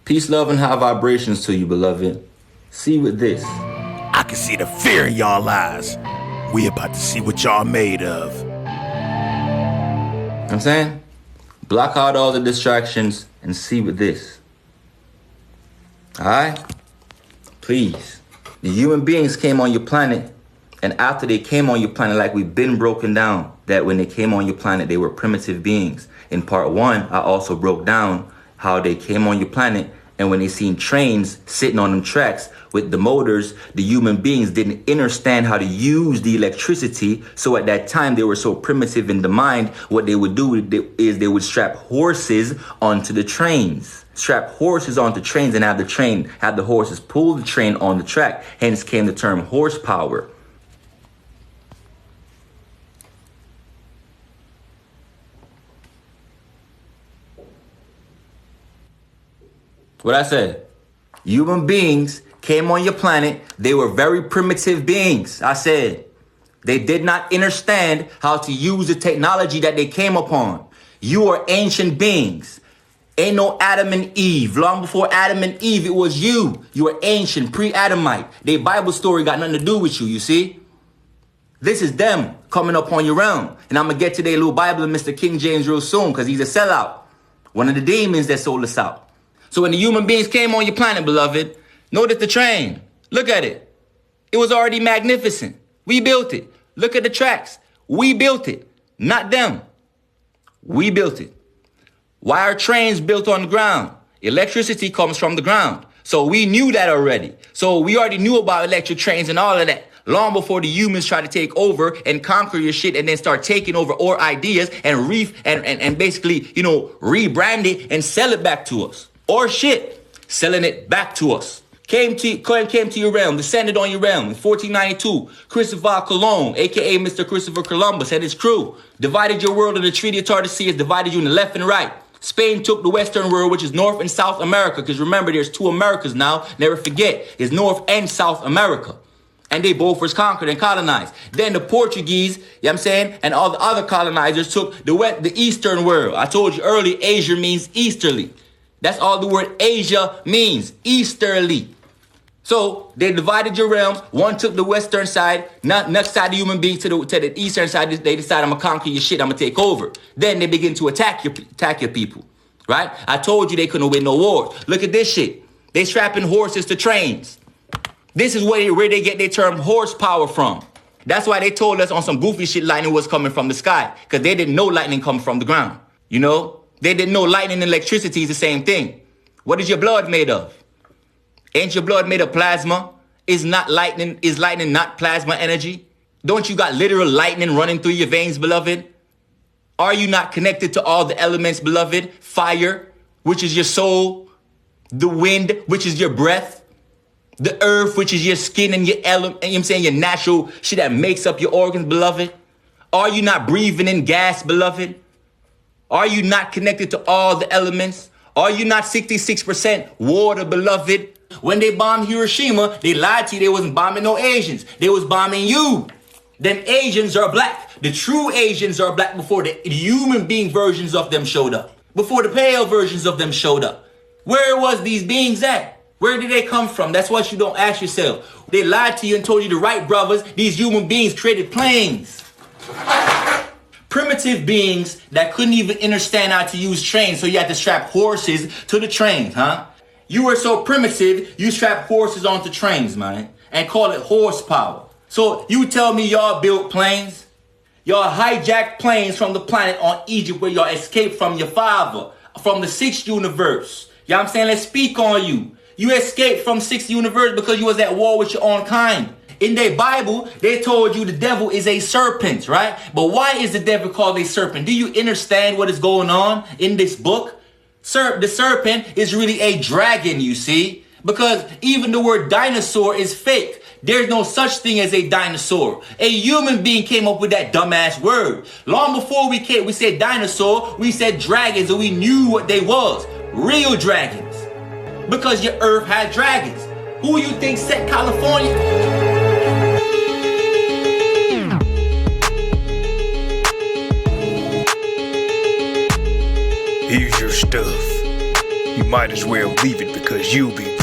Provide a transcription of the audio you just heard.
Peace, love, and high vibrations to you, beloved. See with this. I can see the fear in y'all eyes. We about to see what y'all made of. You know what I'm saying? Block out all the distractions and see with this. Alright? Please. The human beings came on your planet, and after they came on your planet, like we've been broken down, that when they came on your planet, they were primitive beings. In part 1, I also broke down how they came on your planet, and when they seen trains sitting on them tracks with the motors, the human beings didn't understand how to use the electricity. So at that time, they were so primitive in the mind, what they would do is they would strap horses onto the trains. Strap horses onto trains and have the horses pull the train on the track. Hence came the term horsepower. What I said, human beings came on your planet. They were very primitive beings. I said, they did not understand how to use the technology that they came upon. You are ancient beings. Ain't no Adam and Eve. Long before Adam and Eve, it was you. You are ancient, pre-Adamite. Their Bible story got nothing to do with you, you see? This is them coming up on your realm. And I'm going to get to their little Bible and Mr. King James real soon because he's a sellout. One of the demons that sold us out. So when the human beings came on your planet, beloved, notice the train. Look at it. It was already magnificent. We built it. Look at the tracks. We built it. Not them. We built it. Why are trains built on the ground? Electricity comes from the ground. So we knew that already. So we already knew about electric trains and all of that. Long before the humans try to take over and conquer your shit and then start taking over our ideas and basically, rebrand it and sell it back to us. Or shit, selling it back to us. Came to your realm, descended on your realm in 1492. Christopher Colon, aka Mr. Christopher Columbus, and his crew divided your world in the Treaty of Tordesillas, divided you in the left and right. Spain took the Western world, which is North and South America, because remember, there's 2 Americas now. Never forget, it's North and South America. And they both was conquered and colonized. Then the Portuguese, and all the other colonizers took the Eastern world. I told you earlier, Asia means easterly. That's all the word Asia means, easterly. So they divided your realms. One took the western side, next side the human beings to the eastern side. They decide, I'm gonna conquer your shit, I'm gonna take over. Then they begin to attack your people, right? I told you they couldn't win no wars. Look at this shit. They strapping horses to trains. This is where they get their term horsepower from. That's why they told us on some goofy shit lightning was coming from the sky, because they didn't know lightning come from the ground, They didn't know lightning and electricity is the same thing. What is your blood made of? Ain't your blood made of plasma? Is lightning not plasma energy? Don't you got literal lightning running through your veins, beloved? Are you not connected to all the elements, beloved? Fire, which is your soul. The wind, which is your breath. The earth, which is your skin and your element, your natural shit that makes up your organs, beloved. Are you not breathing in gas, beloved? Are you not connected to all the elements? Are you not 66% water, beloved? When they bombed Hiroshima, they lied to you. They wasn't bombing no Asians. They was bombing you. Them Asians are black. The true Asians are black before the human being versions of them showed up. Before the pale versions of them showed up. Where was these beings at? Where did they come from? That's what you don't ask yourself. They lied to you and told you the right brothers. These human beings created planes. Primitive beings that couldn't even understand how to use trains, so you had to strap horses to the trains, huh? You were so primitive, you strap horses onto trains, man, and call it horsepower. So you tell me y'all built planes? Y'all hijacked planes from the planet on Egypt where y'all escaped from your father, from the 6th universe. You know what I'm saying? Let's speak on you. You escaped from 6th universe because you was at war with your own kind. In their Bible, they told you the devil is a serpent, right? But why is the devil called a serpent? Do you understand what is going on in this book? The serpent is really a dragon, you see? Because even the word dinosaur is fake. There's no such thing as a dinosaur. A human being came up with that dumbass word. Long before we said dinosaur, we said dragons, and we knew what they was. Real dragons. Because your earth had dragons. Who you think set California? Here's your stuff. You might as well leave it because you'll be